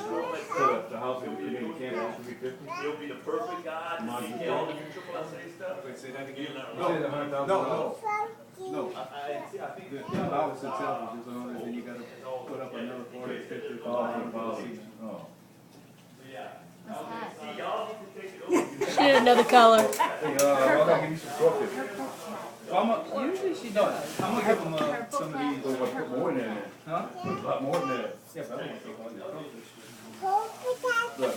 The house that we can campus will be 50. He'll be the perfect guy to see all the triple SA stuff. Wait, say that again? You said $100,000. No. I think The house itself is just on it, then you gotta put up another 40, 50 for Oh, see, y'all need to take it over. She need another color. Hey, I'm gonna give you some crawfish. Usually she does. I'm gonna give them some of these. So what, put more in there? Huh? Put a lot more in there. Yeah, but I don't take all that. Look.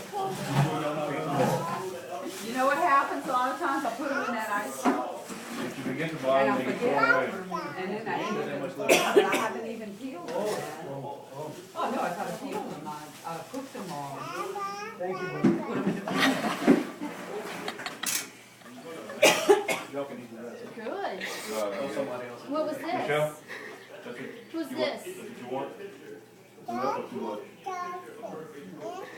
You know what happens a lot of times? I put them in that ice box If you forget to and buy I them, they get forget, thrown away. and then I eat them. But I haven't even peeled them yet. Oh, no, I gotta peel them. I cooked them all. Thank you. Put them in the freezer. Y'all can eat the rest. Good. Somebody else. What was Michelle? this? That's it. Who's You this? want- That's what you want? Enough or too much?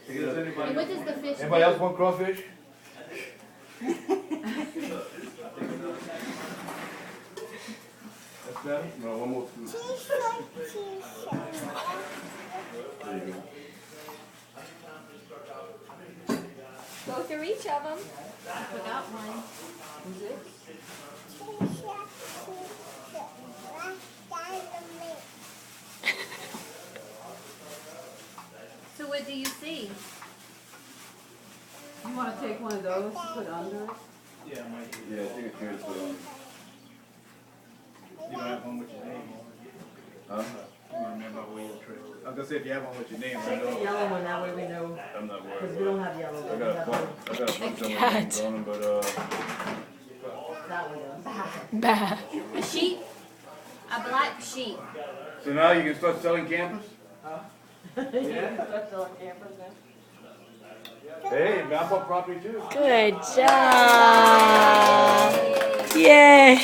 And what does the fish Anybody do? else want crawfish? That's better? No, one more. There you go. Go through each of them. I forgot one. Who's it? So what do you see? You wanna take one of those to put under it? Yeah, I might. Yeah, take a chance with them. You don't have one with your name on it. Huh? You remember where your trip. I was gonna say, if you have one with your name, I Take the know. yellow one, that way we know, I'm not because worried. we don't have yellow. I We got a have bunch, I got a bunch of names on them, but, that one does. Bah. A sheep? A black sheep. so now you can start selling campers? Start selling campers now? Hey, I bought property too. Good job. Yay.